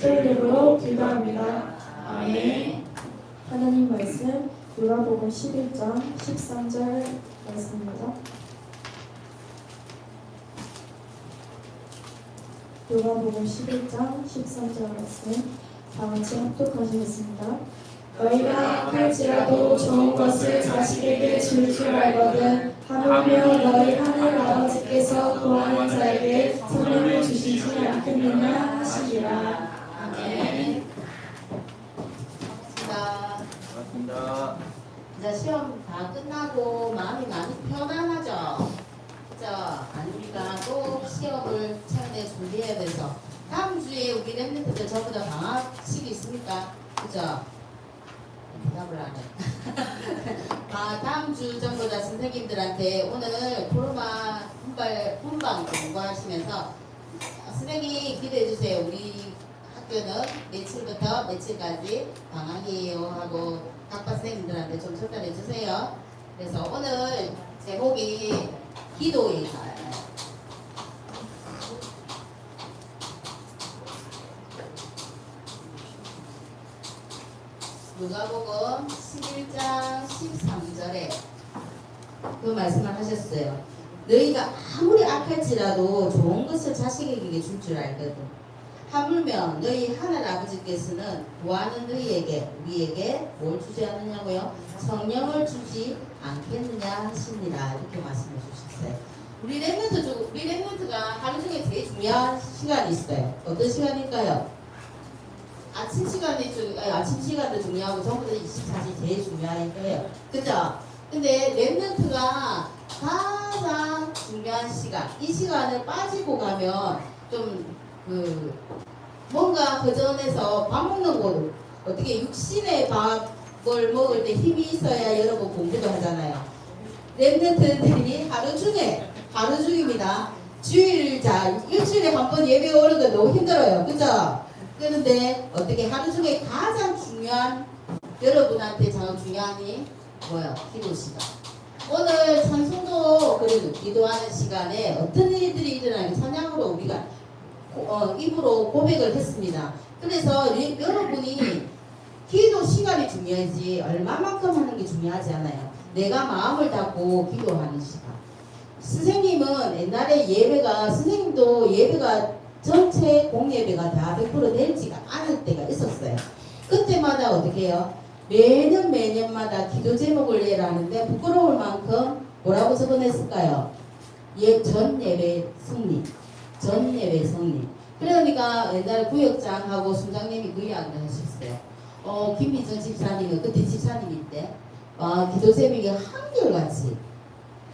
그리스도 이름으로 기도합니다. 아멘. 하나님 말씀 누가복음 11장 13절 말씀입니다. 누가복음 11장 13절 말씀 다 같이 합독하시겠습니다. 너희가 할지라도 좋은 것을 자식에게 줄 줄 알거든 하물며 너희 하늘 아버지께서 구하는 자에게 선물을 주시지 않겠느냐 하시리라. 아멘. 반갑습니다. 이제 시험 다 끝나고 마음이 많이 편안하죠? 그죠? 우리가 또 시험을 차례 준비해야 돼서 다음 주에 우리 랩런트들 전부 다 방학식이 있습니까? 그죠? 대답을 안 해. 다음 주 전부 다 선생님들한테 오늘 코로나 훈방 공부하시면서 선생님 기대해 주세요. 우리 학교는 며칠부터 며칠까지 방학이에요 하고 각반 선생님들한테 좀 전달해 주세요. 그래서 오늘 제목이 기도의 날. 누가복음 11장 13절에 그 말씀을 하셨어요. 너희가 아무리 악할지라도 좋은 것을 자식에게 줄 줄 알거든. 하물며 너희 하늘 아버지께서는 구하는 너희에게 우리에게 뭘 주지 않느냐고요? 성령을 주지 않겠느냐 하시니라. 이렇게 말씀해 주셨어요. 우리 랩런트가 하루 중에 제일 중요한 시간이 있어요. 어떤 시간일까요? 아침 시간도 중요하고 전부 다 24시 제일 중요한 거예요. 그죠? 근데 랩런트가 가장 중요한 시간, 이 시간을 빠지고 가면 좀 뭔가 그전에서 밥 먹는 거 어떻게 육신의 밥을 먹을 때 힘이 있어야 여러분 공부도 하잖아요. 랩런트들이 하루 중입니다. 일주일에 한 번 예배 오는 거 너무 힘들어요. 그죠? 그런데 어떻게 하루 중에 가장 중요한 여러분한테 가장 중요한이 뭐예요? 기도 시간. 오늘 찬송도 그래도 기도하는 시간에 어떤 일들이 일어나는지 찬양으로 우리가 입으로 고백을 했습니다. 그래서 여러분이 기도 시간이 중요하지 얼마만큼 하는 게 중요하지 않아요. 내가 마음을 닫고 기도하는 시간. 선생님은 옛날에 선생님도 예배가 전체 공예배가 다 100% 될지가 않을 때가 있었어요. 그때마다 어떻게 해요? 매년마다 기도 제목을 내라 하는데 부끄러울 만큼 뭐라고 적어냈을까요? 전 예배 승리. 그러니까 옛날에 구역장하고 순장님이 그 이야기를 하셨어요. 김미정 집사님은 그때 집사님일 때 기도 제목이 한결같이.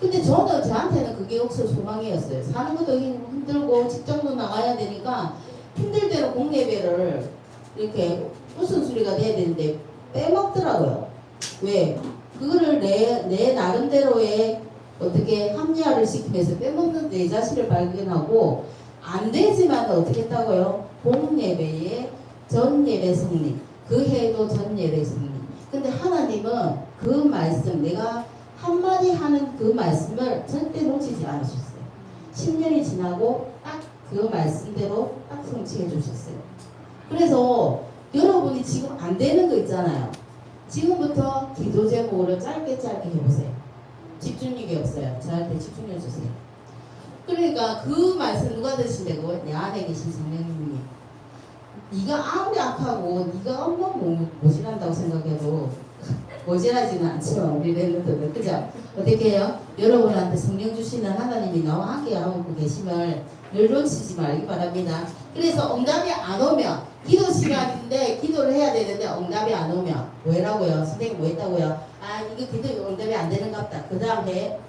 근데 저한테는 그게 역시 소망이었어요. 사는 것도 힘들고 직장도 나가야 되니까 힘들 때는 공예배를 이렇게 무슨 소리가 돼야 되는데 빼먹더라고요. 왜? 그거를 내 나름대로의 어떻게 합리화를 시키면서 빼먹는 내 자신을 발견하고 안 되지만 어떻게 했다고요? 공예배의 전예배 승리. 그 해도 전예배 승리. 근데 하나님은 그 말씀 내가 한마디 하는 그 말씀을 절대 놓치지 않으셨어요. 10년이 지나고 딱 그 말씀대로 딱 성취해 주셨어요. 그래서 여러분이 지금 안 되는 거 있잖아요. 지금부터 기도 제목으로 짧게 해보세요. 집중력이 없어요. 저한테 집중해 주세요. 그러니까 그 말씀 누가 드신다고? 내 안에 계신 성령님이. 네가 아무리 악하고 네가 엄마 모질한다고 생각해도 모질하지는 않지만 우리 랩런트들 그죠? 어떻게 해요? 여러분한테 성령 주시는 하나님이 나와 함께 하고 계심을 늘 놓치지 말기 바랍니다. 그래서 응답이 안 오면 기도 시간인데 기도를 해야 되는데 응답이 안 오면 왜라고요? 선생님 뭐 했다고요? 이거 기도 응답이 안 되는갑다. 그 다음에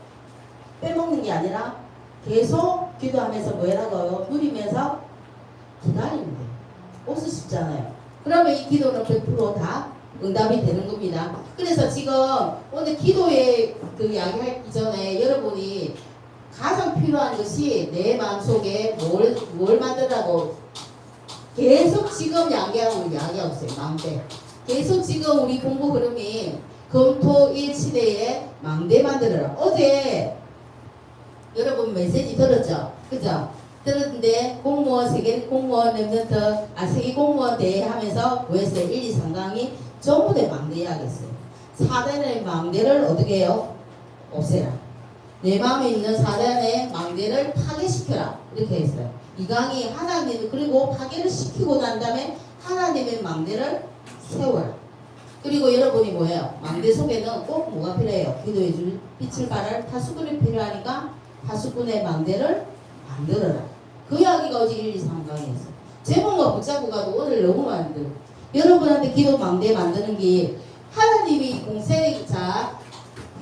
빼먹는 게 아니라 계속 기도하면서 뭐라고요? 누리면서 기다리면 돼요. 옥수 쉽잖아요. 그러면 이 기도는 100% 응답이 되는 겁니다. 그래서 지금 오늘 기도에 그 이야기하기 전에 여러분이 가장 필요한 것이 내 마음속에 뭘 만들라고 계속 지금 이야기하고 있어요. 망대. 계속 지금 우리 공부 흐름이 금토일 시대에 망대 만들어라. 어제 여러분 메시지 들었죠? 그죠? 들었는데 공무원 세계 공무원 랩런트 세계 공무원 대회 하면서 뭐했어요? 1, 2, 3강이 전부 다 망대 이야기했어요. 4단의 망대를 어떻게 해요? 없애라. 내 마음에 있는 4단의 망대를 파괴시켜라. 이렇게 했어요. 이 강이 하나님을 그리고 파괴를 시키고 난 다음에 하나님의 망대를 세워라. 그리고 여러분이 뭐예요? 망대 속에는 꼭 뭐가 필요해요? 기도해 줄 빛을 발할 타수꾼이 필요하니까 타수꾼의 망대를 만들어라. 그 이야기가 어제 1, 2, 3강이었어. 제목만 붙잡고 가도 오늘 너무 많은데 여러분한테 기도 망대 만드는 게 하나님이 공세자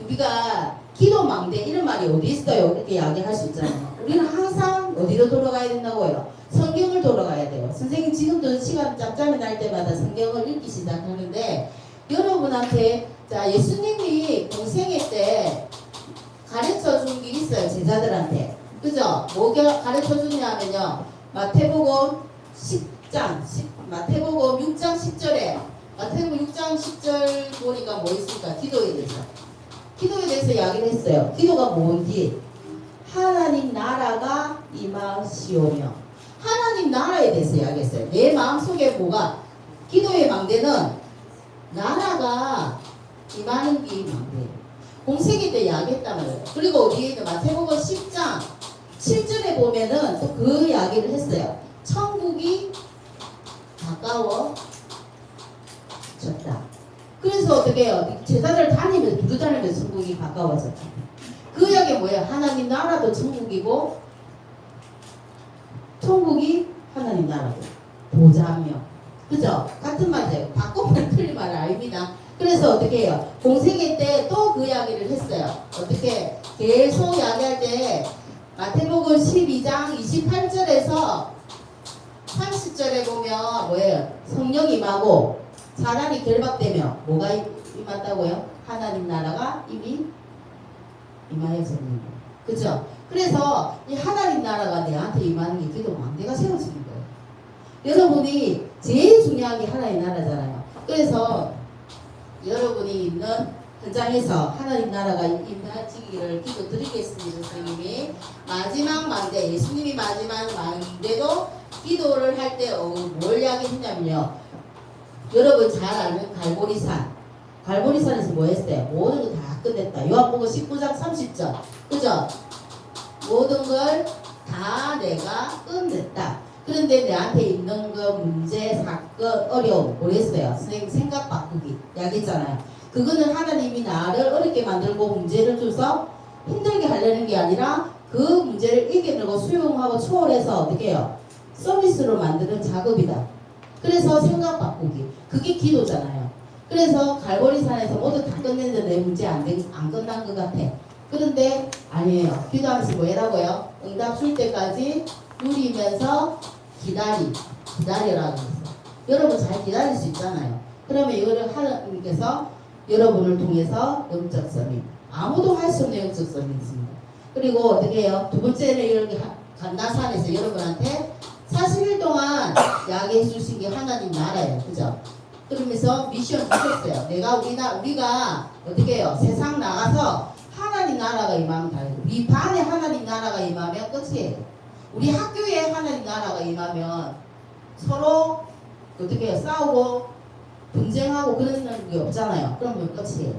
우리가 기도 망대 이런 말이 어디 있어요? 이렇게 이야기할 수 있잖아요. 우리는 항상 어디로 돌아가야 된다고요? 성경을 돌아가야 돼요. 선생님 지금도 시간 짬짬이 날 때마다 성경을 읽기 시작하는데 여러분한테 자 예수님이 공생애 때 가르쳐 준 게 있어요. 제자들한테. 그죠? 뭐 가르쳐 주냐면요. 마태복음 10장, 마태복음 6장 10절에 마태복음 6장 10절 보니까 뭐 있습니까? 기도에 대해서. 기도에 대해서 이야기를 했어요. 기도가 뭔지. 하나님 나라가 임하시오며. 하나님 나라에 대해서 이야기했어요. 내 마음속에 뭐가 기도의 망대는 나라가 임하는 게 망대예요. 공생애 때 이야기했단 말이에요. 그리고 어디에 있는 마태복음 10장 7절에 보면은 또 그 이야기를 했어요. 천국이 가까워졌다. 그래서 어떻게 해요? 제자들 다니면서 두루 다니면서 천국이 가까워졌다. 그 이야기 뭐예요? 하나님 나라도 천국이고 천국이 하나님 나라고 보자며. 그죠? 같은 말이에요. 바꾸면 틀린 말은 아닙니다. 그래서 어떻게 해요? 공생애 때 또 그 이야기를 했어요. 어떻게 계속 이야기할 때 마태복음 12장 28절에서 30절에 보면 뭐예요? 성령이 임하고 사단이 결박되며 뭐가 임한다고요? 하나님 나라가 이미 임하여졌는 거예요. 그죠? 그래서 이 하나님 나라가 내한테 임하는 게 기도 망대가 세워지는 거예요. 여러분이 제일 중요한 게 하나님 나라잖아요. 그래서 여러분이 있는 현장에서 하나님 나라가 임하시기를 기도드리겠습니다. 선생님이 마지막 망대, 예수님이 마지막 망대도 기도를 할 때 뭘 이야기했냐면요. 여러분 잘 아는 갈보리산. 갈보리산에서 뭐 했어요? 모든 거 다 끝냈다. 요한복음 19장 30절. 그죠? 모든 걸 다 내가 끝냈다. 그런데 내한테 있는 거 문제, 사건, 어려움 뭐랬어요? 선생님 생각 바꾸기 이야기했잖아요. 그거는 하나님이 나를 어렵게 만들고 문제를 줘서 힘들게 하려는 게 아니라 그 문제를 이겨내고 수용하고 초월해서 어떻게 해요? 서비스로 만드는 작업이다. 그래서 생각 바꾸기. 그게 기도잖아요. 그래서 갈보리산에서 모두 다 끝냈는데 내 문제 안 끝난 것 같아. 그런데 아니에요. 기도하면서 뭐라고요? 응답 줄 때까지 누리면서 기다리라고 했어요. 여러분 잘 기다릴 수 있잖아요. 그러면 이거를 하나님께서 여러분을 통해서 영적 서민, 아무도 할 수 없는 영적 서민이 있습니다. 그리고 어떻게 해요? 두 번째는 이렇게 간나산에서 여러분한테 40일 동안 이야기해 주신 게 하나님 나라예요. 그죠? 그러면서 미션 주셨어요. 우리가 어떻게 해요? 세상 나가서 하나님 나라가 임하면 다르고 우리 반에 하나님 나라가 임하면 끝이에요. 우리 학교에 하나님 나라가 임하면 서로 어떻게 해요? 싸우고 분쟁하고 그런 게 없잖아요. 그러면 끝이에요.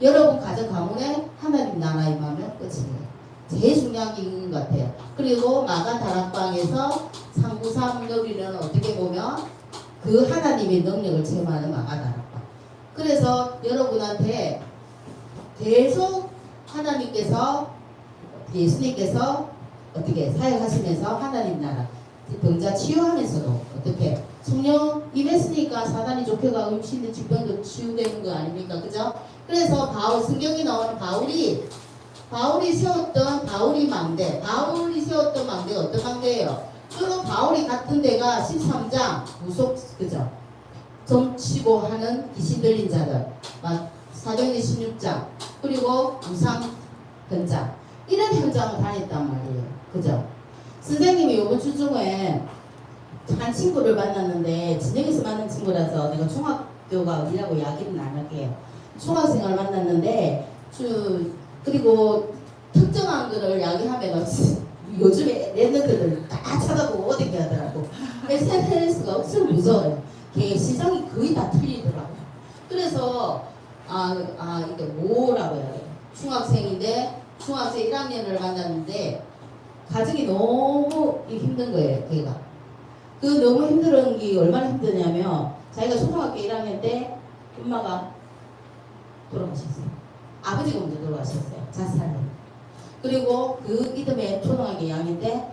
여러분 가정 가문에 하나님 나라 임하면 끝이에요. 제일 중요한 게 있는 것 같아요. 그리고 마가 다락방에서 상부삼 요리는 어떻게 보면 그 하나님의 능력을 체험하는 마가 다락방. 그래서 여러분한테 계속 하나님께서 예수님께서 어떻게 사역하시면서 하나님 나라 병자 치유하면서도 어떻게 성령 임했으니까 사단이 좁혀가고 임신된 질병도 치유되는 거 아닙니까? 그죠? 그래서 성경이 나오는 바울이 세웠던 바울이 세웠던 망대가 어떤 망대예요? 주로 바울이 갔던 데가 13장 그죠? 점치고 하는 귀신 들린 자들 사도행전 16장 그리고 우상 현장 이런 현장을 다녔단 말이에요. 그죠? 선생님이 이번 주 중에 한 친구를 만났는데 진영에서 만난 친구라서 내가 중학교가 어디라고 이야기는 안 할게요. 중학생을 만났는데 그리고 특정한 거를 이야기하면 요즘에 랩런트들 다 다 쳐다보고 어디 하더라고. SNS가 억수로 무서워요. 걔 시선이 거의 다 틀리더라고요. 그래서 이게 뭐라고 해야 돼요? 중학생인데 중학생 1학년을 만났는데 가정이 너무 힘든 거예요. 걔가. 그 너무 힘든 게 얼마나 힘드냐면 자기가 초등학교 1학년 때 엄마가 돌아가셨어요. 아버지가 먼저 돌아가셨어요. 자살을. 그리고 그 이듬해 초등학교 2학년 때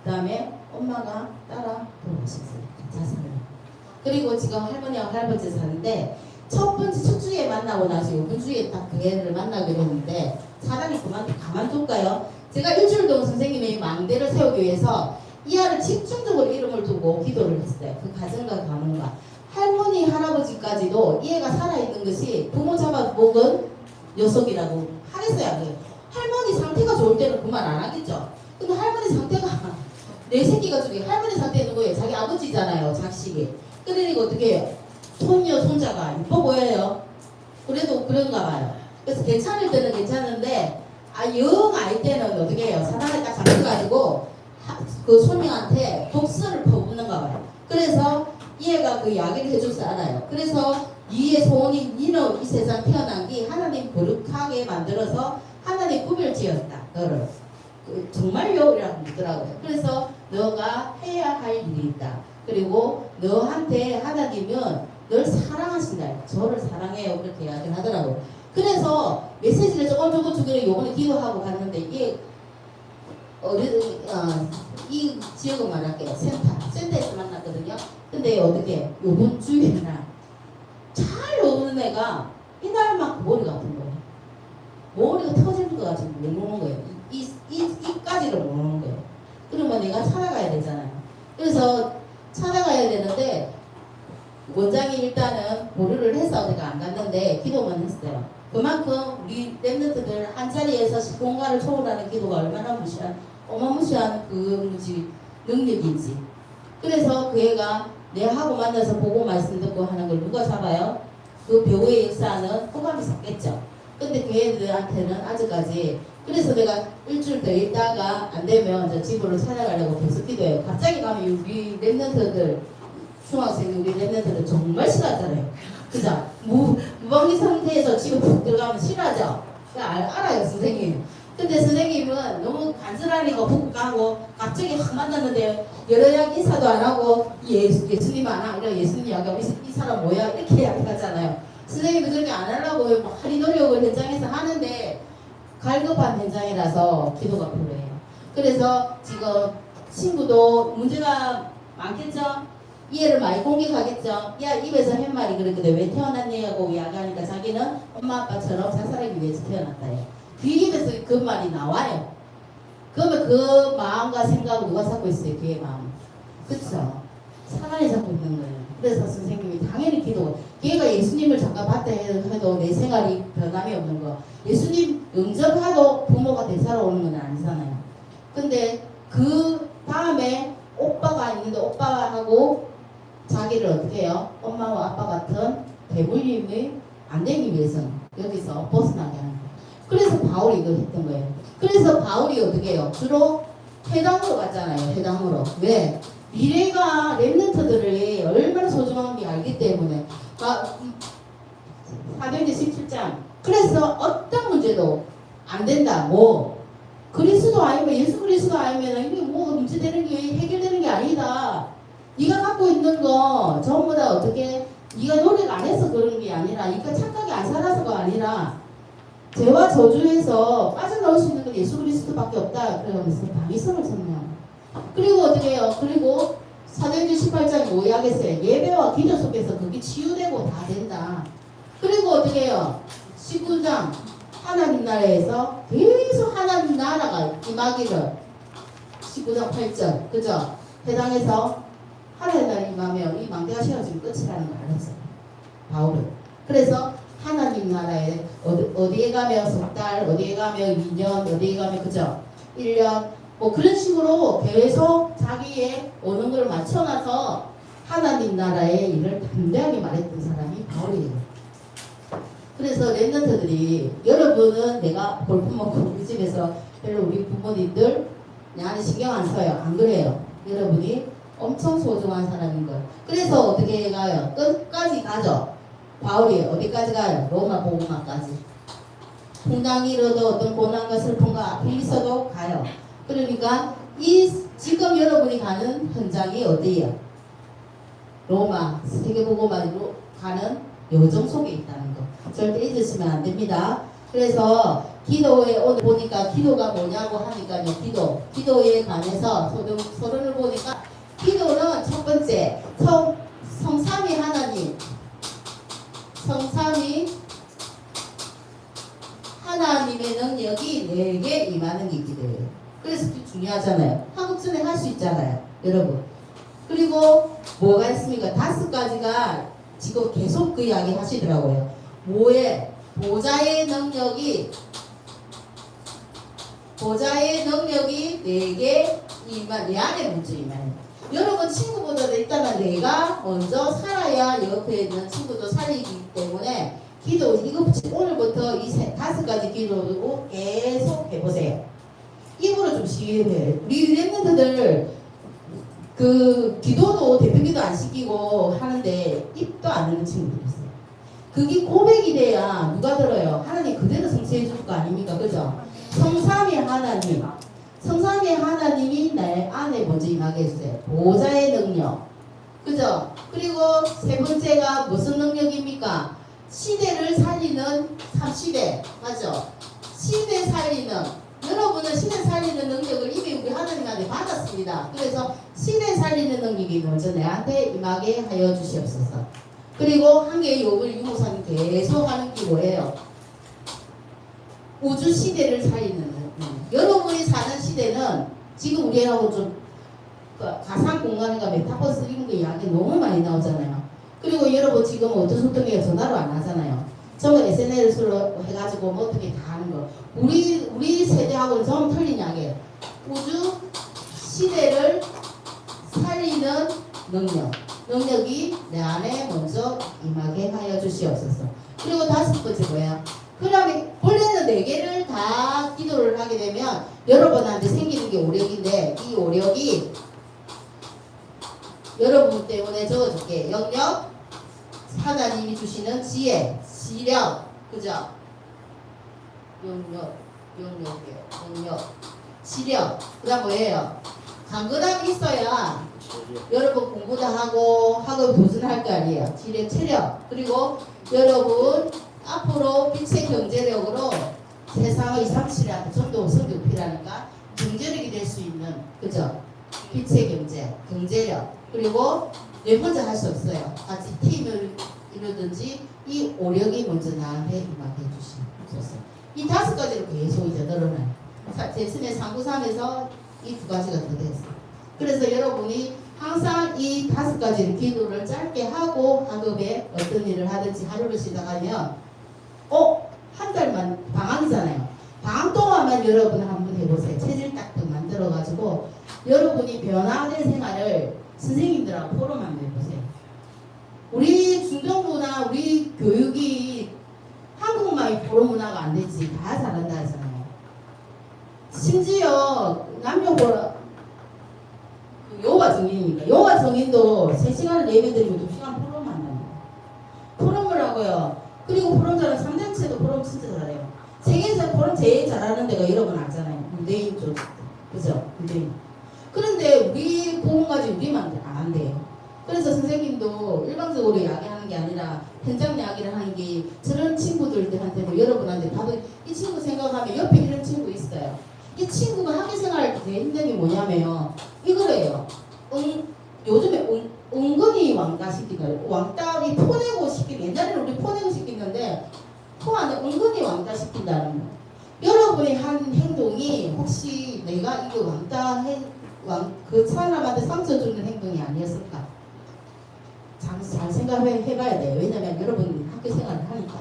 그다음에 엄마가 따라 돌아가셨어요. 자살을. 그리고 지금 할머니하고 할아버지 사는데 첫 주에 만나고 나서 이번 주에 딱 그 애를 만나기로 했는데 사람이 가만둘까요? 제가 일주일 동안 선생님의 망대를 세우기 위해서 이 아이를 집중적으로 이름을 두고 기도를 했어요. 그 가정과 가문과 할머니 할아버지까지도 이 애가 살아있는 것이 부모 잡아먹은 녀석이라고 하겠어요. 안 해요? 할머니 상태가 좋을 때는 그 말 안 하겠죠. 근데 할머니 상태가 내 새끼가 중에 할머니 상태는 누구예요? 자기 아버지잖아요. 작식이. 그러니까 어떻게 해요? 손녀 손자가 이뻐 보여요. 그래도 그런가 봐요. 그래서 괜찮을 때는 괜찮은데 영 아이 때는 어떻게 해요? 사단에 딱 잡혀가지고 그 손님한테 독서를 퍼붓는가 봐요. 그래서 얘가 그 이야기를 해줄 줄 알아요. 그래서 이의 소원이 니는 이 세상 태어난 게 하나님 거룩하게 만들어서 하나님 구별 지었다. 너를 정말요? 이라고 묻더라고요. 그래서 너가 해야 할 일이 있다. 그리고 너한테 하나님은 널 사랑하신다. 저를 사랑해요. 그렇게 이야기를 하더라고요. 그래서 메시지를 조금 주기로 요번에 기도하고 갔는데 이게 이 지역은 말할게요. 센터에서 만났거든요. 근데 어떻게 요번 주에나 잘 오는 애가 이날만큼 머리가 아픈 거예요. 머리가 터질 것 같이 못 오는 거예요. 이까지를 못 오는 거예요. 그러면 내가 찾아가야 되잖아요. 그래서 찾아가야 되는데 원장이 일단은 보류를 해서 내가 안 갔는데 기도만 했어요. 그만큼 우리 랩런트들 한 자리에서 공간을 초월하는 기도가 얼마나 어마무시한 그 능력인지. 그래서 그 애가 내하고 만나서 보고 말씀 듣고 하는 걸 누가 잡아요? 그 배우의 역사는 호감이 섰겠죠. 근데 그 애들한테는 아직까지. 그래서 내가 일주일 더 있다가 안 되면 저 집으로 찾아가려고 계속 기도해요. 갑자기 가면 우리 랩런트들 중학생 우리 랩런트들 정말 싫어하잖아요. 그죠? 무방비 상태에서 집에 푹 들어가면 싫어하죠? 알아요 선생님. 근데 선생님은 너무 간절하니까 푹 가고 갑자기 확 만났는데 여러 이야기 인사도 안 하고 예수님 안 하고 예수님 이야기하고 이 사람 뭐야? 이렇게 이야기하잖아요. 선생님이 그렇게 안 하려고 막 할인 노력을 현장에서 하는데 갈급한 현장이라서 기도가 필요해요. 그래서 지금 친구도 문제가 많겠죠? 이해를 많이 공격하겠죠? 야 입에서 팻말이 그랬거든. 왜 태어났냐고 이야기하니까 자기는 엄마 아빠처럼 자살하기 위해서 태어났다요. 그 입에서 그 말이 나와요. 그러면 그 마음과 생각을 누가 잡고 있어요? 그의 마음. 그쵸? 사단이 잡고 있는 거예요. 그래서 선생님이 당연히 기도. 걔가 예수님을 잠깐 봤다 해도 내 생활이 변함이 없는 거. 예수님 영접하도 부모가 대사로 오는 건 아니잖아요. 근데 그 다음에 오빠가 있는데 오빠하고 자기를 어떻게 해요? 엄마와 아빠 같은 대물림이 안 되기 위해서는 여기서 벗어나게 하는 거예요. 그래서 바울이 이걸 했던 거예요. 그래서 바울이 어떻게 해요? 주로 회당으로 갔잖아요. 회당으로. 왜? 미래가 랩런트들이 얼마나 소중한지 알기 때문에. 사도행전 17장. 그래서 어떤 문제도 안 된다. 뭐 그리스도 아니면 예수 그리스도 아니면 이게 뭐 문제되는 게 해결되는 게 아니다. 네가 갖고 있는 거 전부 다 어떻게 네가 노력 안 해서 그런 게 아니라 네가 착하게 안 살아서가 아니라 죄와 저주에서 빠져나올 수 있는 건 예수 그리스도밖에 없다. 그러면서 당위성을 설명합니다. 그리고 어떻게 해요? 그리고 사도행전 18장에 뭐 이야기했어요? 예배와 기도 속에서 그게 치유되고 다 된다. 그리고 어떻게 해요? 19장 하나님 나라에서 계속 하나님 나라가 임하기를 19장 8절 그죠? 해당해서 하나님 나라 임하면 이 망대가 씌워지면 끝이라는 말을 했어요. 바울은. 그래서 하나님 나라에 어디에 가면 석 달, 어디에 가면 2년, 어디에 가면 그죠? 1년 뭐 그런 식으로 계속 자기의 오는 걸 맞춰놔서 하나님 나라의 일을 담대하게 말했던 사람이 바울이에요. 그래서 랩런트들이 여러분은 내가 볼품 먹고 우리 집에서 별로 우리 부모님들 내 안에 신경 안 써요. 안 그래요. 여러분이 엄청 소중한 사람인 거예요. 그래서 어떻게 가요? 끝까지 가죠. 바울이 어디까지 가요? 로마 복음화까지. 풍당이 일어도 어떤 고난과 슬픔과 아픔이 있어도 가요. 그러니까 이 지금 여러분이 가는 현장이 어디예요? 로마 세계복음화로 가는 여정 속에 있다는 거 절대 잊으시면 안 됩니다. 그래서 기도에 오늘 보니까 기도가 뭐냐고 하니까요. 기도에 관해서 서론을 보니까 기도는 첫 번째 성삼위 하나님 하나님의 능력이 내게 임하는 게 기도예요. 그래서 중요하잖아요. 한국 전에 할 수 있잖아요, 여러분. 그리고 뭐가 있습니까? 5가지가 지금 계속 그 이야기 하시더라고요. 뭐에 보좌의 능력이 내게 내 안에 먼저 임하는. 여러분 친구보다도 일단은 내가 먼저 살아야 옆에 있는 친구도 살리기 때문에 기도 이거 오늘부터 이 5가지 기도로 계속 해보세요. 입으로 좀 시해요. 우리 랩런트들 그 기도도 대표기도 안 시키고 하는데 입도 안 하는 친구들이 있어요. 그게 고백이 돼야 누가 들어요? 하나님 그대로 성취해 줄 거 아닙니까? 그죠? 성삼위 하나님이 내 안에 먼저 임하게 해주세요. 보좌의 능력. 그죠? 그리고 세 번째가 무슨 능력입니까? 시대를 살리는 3시대. 맞죠? 시대 살리는. 여러분은 시대 살리는 능력을 이미 우리 하나님한테 받았습니다. 그래서 시대 살리는 능력이 먼저 내한테 임하게 하여 주시옵소서. 그리고 한 개의 욕을 유목사님 계속 하는 게 뭐예요? 우주 시대를 살리는 능력. 여러분이 사는 시대는 지금 우리하고 좀 가상 공간과 메타버스 이런 거 이야기 너무 많이 나오잖아요. 그리고 여러분 지금 어떤 소통이 전화로 안 하잖아요. 전부 SNS로 해가지고 뭐 어떻게 다 하는 거. 우리 세대하고는 좀 틀린 이야기예요. 우주 시대를 살리는 능력이 내 안에 먼저 임하게 하여 주시옵소서. 그리고 5번째 뭐야? 그러면 본래는 4개를 다 기도를 하게 되면 여러분한테 생기는 게 오력인데 이 오력이 여러분 때문에 적어줄게. 영역, 하나님이 주시는 지혜, 시력, 그죠? 영역, 시력. 그 다음 뭐예요? 강건함이 있어야 여러분 공부도 하고 학업 도전할 거 아니에요. 지력, 체력. 그리고 여러분 앞으로 빛의 경제력으로 세상의 2, 3, 7한테 좀 더 성격 필요하니까 경제력이 될 수 있는, 그죠? 빛의 경제력. 그리고 내 혼자 할 수 없어요. 같이 팀을 이루든지 이 오력이 먼저 나한테 임하게 해주시옵소서. 이 5가지로 계속 이제 늘어나요. 제3의 393에서 이 2가지가 더 됐어요. 그래서 여러분이 항상 이 5가지를 기도를 짧게 하고 학업에 어떤 일을 하든지 하루를 시작하면 한 달만 방학이잖아요. 방학 동안만 여러분 한번 해보세요. 체질 딱딱 만들어가지고 여러분이 변화된 생활을 선생님들하고 포럼 한번 해보세요. 우리 중정부나 우리 교육이 한국만이 포럼 문화가 안 되지 다 잘한다 하잖아요. 심지어 남녀 포럼 요가 정인이니까 요가 정인도 3시간을 예배드리고 2시간 포럼 한답니다. 포럼을 하고요. 그리고 포럼자는 3단체도 포럼 진짜 잘해요. 세계에서 포럼 제일 잘하는 데가 여러분 알잖아요. 유대인 쪽. 그죠? 유대인. 그런데 우리 보험까지 우리만 안 한대요. 그래서 선생님도 일방적으로 이야기하는 게 아니라 현장 이야기를 하는 게 저런 친구들한테도 여러분한테 다들 이 친구 생각하면 옆에 이런 친구 있어요. 이 친구가 학교생활할 때 제일 힘든 게 뭐냐면 이거래요. 요즘에 은근히 왕따 시키거든요. 왕따를 포내고 시키는, 옛날에는 우리 포내고 시키는데 포안에 은근히 왕따 시킨다는 거. 여러분이 한 행동이 혹시 내가 이거 그 사람한테 상처 주는 행동이 아니었을까? 잘 생각해봐야 돼요. 왜냐면 여러분이 학교 생활을 하니까.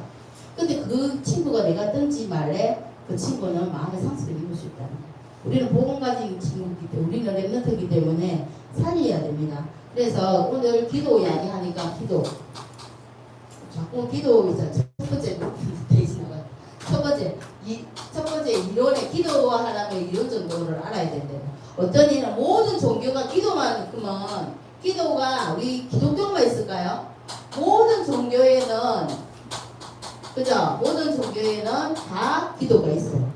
근데 그 친구가 내가 뜬지 말래 그 친구는 마음의 상처를 입을 수 있다는 거예요. 우리는 복음 가진 친구이기 때문에 우리는 랩런트이기 때문에 살려야 됩니다. 그래서 오늘 기도 이야기하니까 자꾸 기도 첫 번째 대신하가 첫 번째 이론에 기도하려면 이론 정도를 알아야 된대요. 어떤 이는 모든 종교가 기도만 그러면 기도가 우리 기독교만 있을까요? 모든 종교에는 그죠? 모든 종교에는 다 기도가 있어요.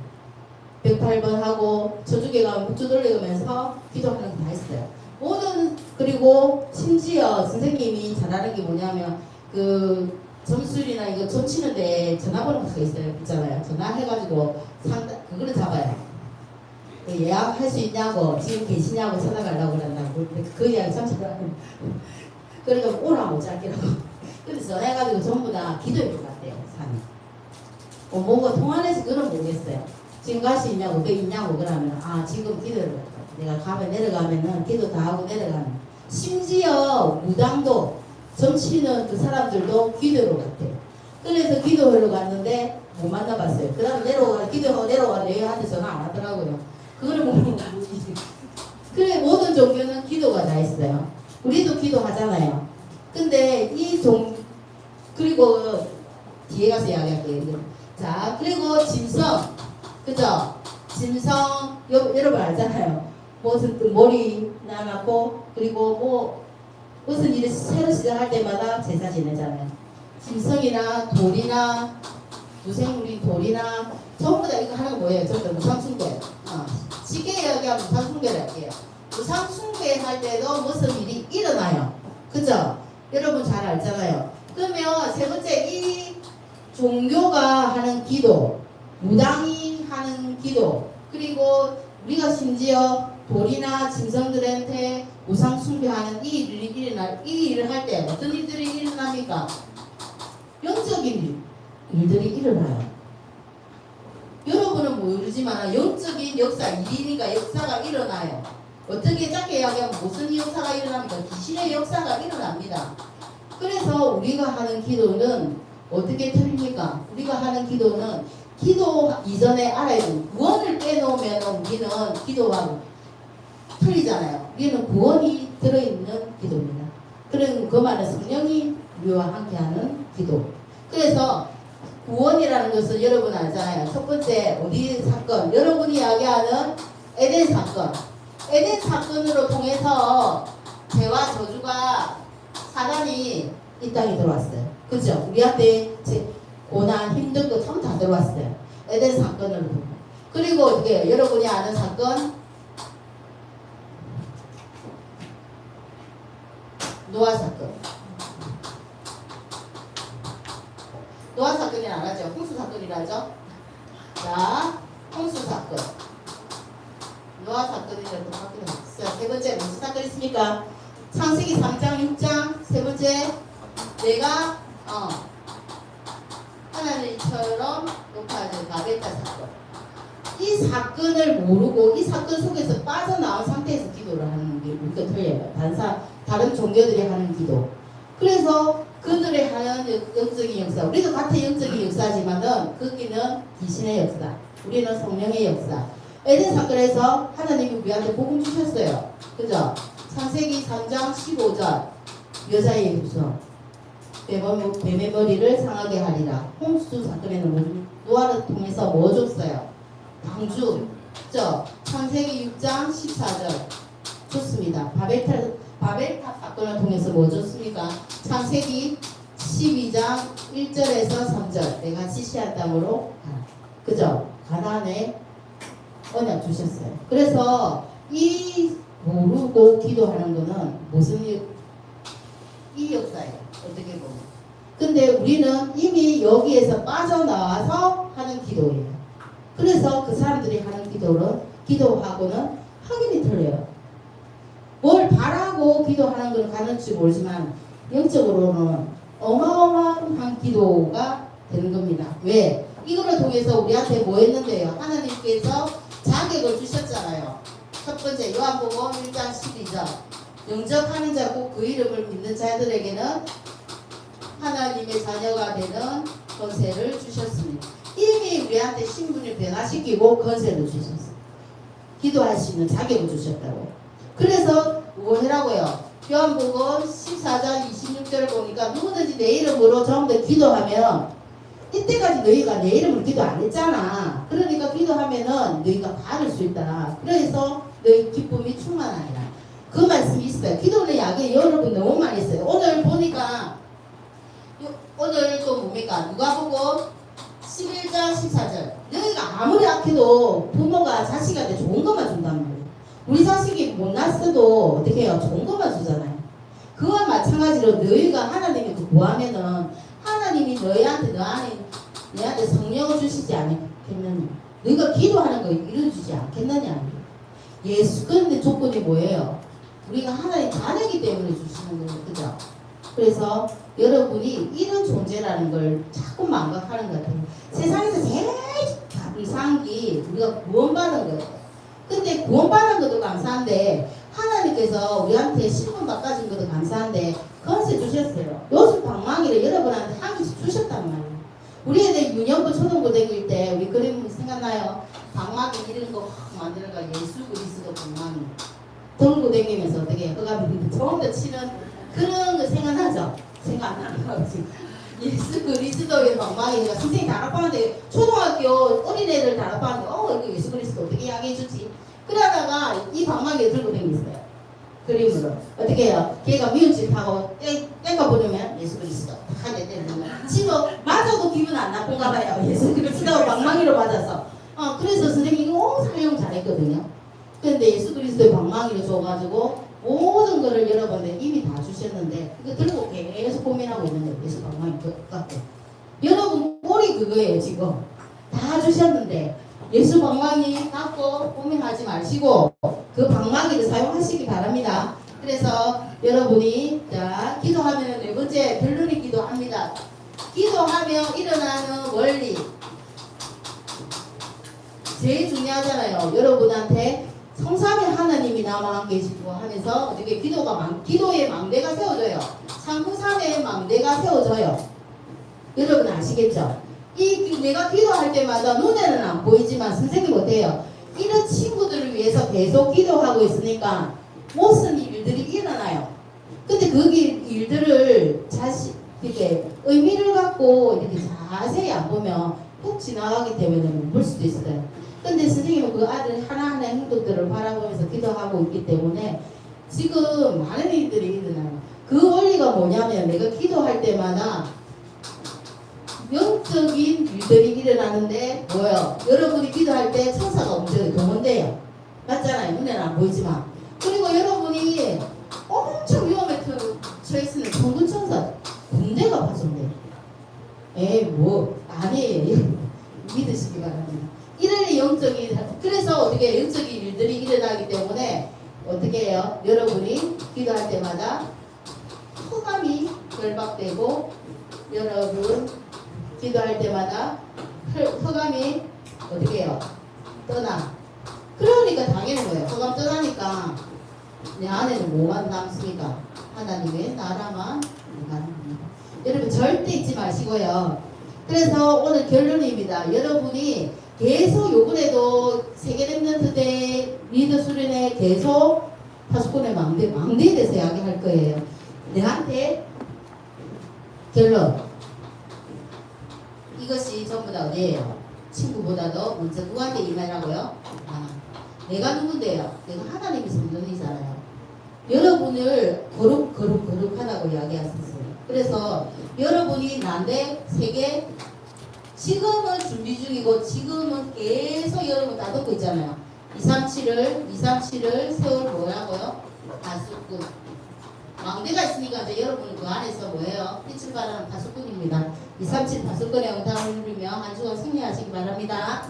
108번 하고 저쪽에 가면 북주 돌려가면서 기도하는 게 다 있어요. 모든 그리고 심지어 선생님이 잘하는 게 뭐냐면 그 점술이나 이거 점 치는데 전화번호가 있어요. 있잖아요. 전화해가지고 그거를 잡아요. 그 예약할 수 있냐고 지금 계시냐고 찾아가려고 그런다고 그 이야기 참 잘하는. 그러니까 오라고 짧게라고. 근데 전화해가지고 전부 다 기도인 것 같아요. 산이. 뭔가 통화해서 그건 모르겠어요. 지금 갈 수 있냐고 그 있냐고 그러면 아 지금 기도를 내가 가면 내려가면은 기도 다 하고 내려가면 심지어 무당도 점치는 그 사람들도 기도로 갔대요. 그래서 기도하러 갔는데 못 만나봤어요. 그 다음에 기도하고 내려가 내한테 전화 안 하더라고요. 그거를 모르는 거지. 그래 모든 종교는 기도가 다 있어요. 우리도 기도하잖아요. 근데 그리고 뒤에 가서 이야기할게요. 자 그리고 짐승 그죠? 짐승 여러분 알잖아요. 무슨 머리 남았고 그리고 무슨 일을 새로 시작할 때마다 제사 지내잖아요. 짐승이나 돌이나 무생물인 돌이나 전부 다 이거 하는 거 뭐예요? 전부 다 무상숭배. 쉽게 이야기하면 무상숭배를 할게요. 무상숭배 할 때도 무슨 일이 일어나요. 그죠? 여러분 잘 알잖아요. 그러면 세 번째 이 종교가 하는 기도, 무당이 하는 기도, 그리고 우리가 심지어 돌이나 짐승들한테 우상 숭배하는 이 일을 할 때 어떤 일들이 일어납니까? 영적인 일들이 일어나요. 여러분은 모르지만 영적인 역사, 일이니까 역사가 일어나요. 어떻게 짧게 이야기하면 무슨 역사가 일어납니까? 귀신의 역사가 일어납니다. 그래서 우리가 하는 기도는 어떻게 틀립니까? 우리가 하는 기도는 기도 이전에 알아야 돼요. 구원을 빼놓으면 우리는 기도하고 틀리잖아요. 우리는 구원이 들어있는 기도입니다. 그런 그 말은 성령이 우리와 함께하는 기도. 그래서 구원이라는 것은 여러분 알잖아요. 첫 번째 어디 사건? 여러분이 이야기하는 에덴 사건. 에덴 사건으로 통해서 죄와 저주가 사단이 이 땅에 들어왔어요. 그죠? 우리한테 고난, 힘든 거 전부 다 들어왔어요. 에덴 사건으로. 그리고 어떻게 여러분이 아는 사건? 노아 사건. 노아 사건이 알았죠? 홍수 사건이라죠? 자, 홍수 사건. 노아 사건이랑 똑같은 거 있어요. 세 번째 무슨 사건 있습니까? 창세기 3장, 6장. 세 번째, 내가 하나님처럼 높아진 바벨탑 사건. 이 사건을 모르고 이 사건 속에서 빠져나온 상태에서 기도를 하는 게 우리가 틀려요. 다른 종교들이 하는 기도. 그래서 그들이 하는 영적인 역사. 우리도 같은 영적인 역사지만은 거기는 귀신의 역사. 우리는 성령의 역사. 에덴 사건에서 하나님이 우리한테 복음 주셨어요. 그죠? 창세기 3장 15절. 여자의 후손. 뱀의 머리를 상하게 하리라. 홍수 사건에는 노아를 통해서 뭐 줬어요? 방주. 그죠? 창세기 6장 14절. 좋습니다. 바벨탑 사건을 통해서 뭐 줬습니까? 창세기 12장 1절에서 3절. 내가 지시한 땅으로 가라. 그죠? 가나안에 언약 주셨어요. 그래서 이 모르고 기도하는 거는 무슨 이 역사예요. 어떻게 보면. 근데 우리는 이미 여기에서 빠져나와서 하는 기도예요. 그래서 그 사람들이 하는 기도하고는 확연히 틀려요. 뭘 바라고 기도하는 건 가는지 모르지만 영적으로는 어마어마한 기도가 되는 겁니다. 왜? 이거를 통해서 우리한테 뭐 했는데요? 하나님께서 자격을 주셨잖아요. 첫 번째 요한복음 1장 12절. 영접하는 자 곧 그 이름을 믿는 자들에게는 하나님의 자녀가 되는 권세를 주셨습니다. 이미 우리한테 신분을 변화시키고 권세를 주셨어요. 기도할 수 있는 자격을 주셨다고. 그래서 뭐 해라고요? 요한복음 14장 26절을 보니까 누구든지 내 이름으로 전부 다 기도하면 이때까지 너희가 내 이름으로 기도 안 했잖아. 그러니까 기도하면은 너희가 받을 수 있다. 그래서 너희 기쁨이 충만하리라. 그 말씀이 있어요. 기도는 약에 여러분 너무 많이 있어요. 오늘 보니까 오늘 또 뭡니까? 누가복음 11장 14절. 너희가 아무리 악해도 부모가 자식한테 좋은 것만 준단 말이에요. 우리 자식이 못났어도 어떻게 해요? 좋은 것만 주잖아요. 그와 마찬가지로 너희가 하나님이 구하면은 하나님이 너희한테 성령을 주시지 않겠느냐. 너희가 기도하는 거 이루어주지 않겠느냐. 예수 그런데 조건이 뭐예요? 우리가 하나님 자녀이기 때문에 주시는 거예요. 그죠? 그래서 여러분이 이런 존재라는 걸 자꾸 망각하는 것 같아요. 세상에서 제일 이상한 게 우리가 구원받은 거예요. 근데 구원받은 것도 감사한데 하나님께서 우리한테 신분 바꿔준 것도 감사한데 건세 주셨어요. 요즘 방망이를 여러분한테 한 개씩 주셨단 말이에요. 우리 애들 유년부 초등부 다닐 때 우리 그림 생각나요? 방망이 이런 거 만들어가 예수 그리스도 방망이 들고 다니면서 어떻게 해요? 그가 처음부터 치는 그런 거 생각나죠? 생각 안 나는 거 지금. 예수 그리스도의 방망이가 선생님 다락방한테 초등학교 어린애들 다락방한테 이거 예수 그리스도 어떻게 이야기해 주지? 그러다가 이 방망이를 들고 다녔어요. 그림으로. 어떻게 해요? 걔가 미운 짓 하고 땡가 보내면 예수 그리스도 하게 되는 거야. 지금 맞아도 기분 안 나쁜가 봐요. 예수 그리스도 방망이로 맞아서. 그래서 선생님이 사용 잘했거든요. 근데 예수 그리스도의 방망이를 줘가지고 모든 거를 여러분들 이미 다 주셨는데 이거 들고 계속 고민하고 있는데 예수 방망이 갖고 여러분 꼴이 그거예요. 지금 다 주셨는데 예수 방망이 갖고 고민하지 마시고 그 방망이를 사용하시기 바랍니다. 그래서 여러분이 자 기도하면 네 번째 결론이 기도합니다. 기도하며 일어나는 원리 제일 중요하잖아요. 여러분한테 성삼위 하나님이 나와 함께 계시고 하면서 어떻게 기도의 망대가 세워져요. 상부삼의 망대가 세워져요. 여러분 아시겠죠? 내가 기도할 때마다 눈에는 안 보이지만 선생님 어때요? 이런 친구들을 위해서 계속 기도하고 있으니까 무슨 일들이 일어나요. 근데 그 일들을 이렇게 의미를 갖고 이렇게 자세히 안 보면 푹 지나가기 때문에 못 볼 수도 있어요. 근데 선생님은 그 아들 하나하나 행동들을 바라보면서 기도하고 있기 때문에 지금 많은 일들이 일어나요. 그 원리가 뭐냐면 내가 기도할 때마다 영적인 일들이 일어나는데 뭐예요? 여러분이 기도할 때 천사가 엄청 동원돼요. 맞잖아요. 눈에는 안 보이지만. 그리고 여러분이 엄청 위험에 처했으면 천군천사 군대가 파송돼요. 아니에요. 믿으시기 바랍니다. 이런 영적인 그래서 어떻게 영적인 일들이 일어나기 때문에 어떻게 해요? 여러분이 기도할 때마다 허감이 결박되고 여러분 기도할 때마다 허감이 어떻게 해요? 떠나. 그러니까 당연한 거예요. 허감 떠나니까 내 안에는 뭐만 남습니까? 하나님의 나라만 남습니다. 여러분 절대 잊지 마시고요. 그래서 오늘 결론입니다. 여러분이 계속 요번에도 세계랩런트 때 리더 수련회 계속 파수꾼의 망대에 대해서 이야기할 거예요. 내한테 결론. 이것이 전부 다 어디예요? 친구보다도 먼저 누구한테 임하라고요? 내가 누군데요? 내가 하나님의 성전이잖아요. 여러분을 거룩하다고 이야기하셨어요. 그래서 여러분이 난데 세계 지금은 준비 중이고 지금은 계속 여러분 다 듣고 있잖아요. 237을 세월 뭐라고요? 다수꾼. 망대가 있으니까 이제 여러분 그 안에서 뭐예요? 빛을 발하는 다수꾼입니다. 237 다수꾼의 영광을 누리며 한 주간 승리하시기 바랍니다.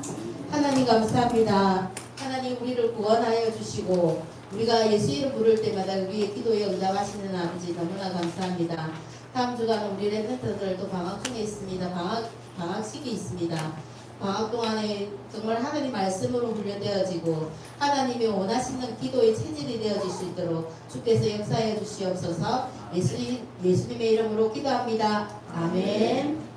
하나님 감사합니다. 하나님 우리를 구원하여 주시고 우리가 예수 이름 부를 때마다 우리의 기도에 응답하시는 아버지 너무나 감사합니다. 다음 주간은 우리 랩런트들 또 방학 중에 있습니다. 방학식이 있습니다. 방학 동안에 정말 하나님 말씀으로 훈련되어지고 하나님이 원하시는 기도의 체질이 되어질 수 있도록 주께서 역사해 주시옵소서. 예수님의 이름으로 기도합니다. 아멘.